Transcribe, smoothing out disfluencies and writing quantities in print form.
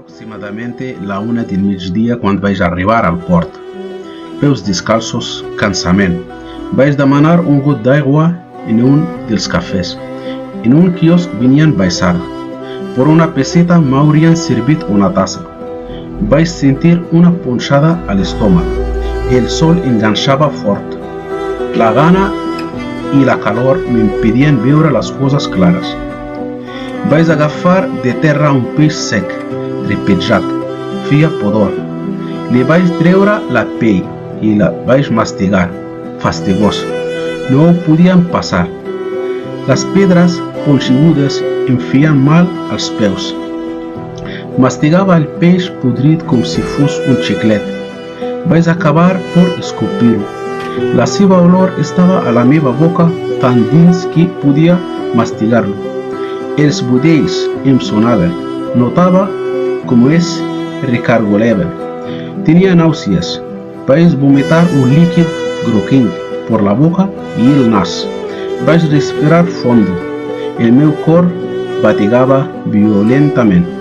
Aproximadamente la 1 del migdia quan vaig arribar al port. Peus descalços, cansament. Vaig demanar un got d'aigua en un dels cafès. En un quiosc venien baixar. Por una peseta m'haurien servit una tassa. Vaig sentir una punxada a l'estómac. El sol enganxava fort. La gana i la calor m'impedien veure les coses clares. Vaig agafar de terra un peix sec, trepitjat. Feia pudor. Li vaig treure la pell i la vaig mastigar, fastigós. No ho podíem passar. Les pedres punxegudes em feien mal als peus. Mastigava el peix podrit com si fos un xiclet. Vaig acabar per escopir-ho. La seva olor estava a la meva boca tan dins que podia mastigar-lo. Els budells em sonaven. Notava com es recargolaven. Tenia nàusees. Vaig vomitar un líquid groguenc per la boca i el nas. Vaig respirar fondo. El meu cor bategava violentament.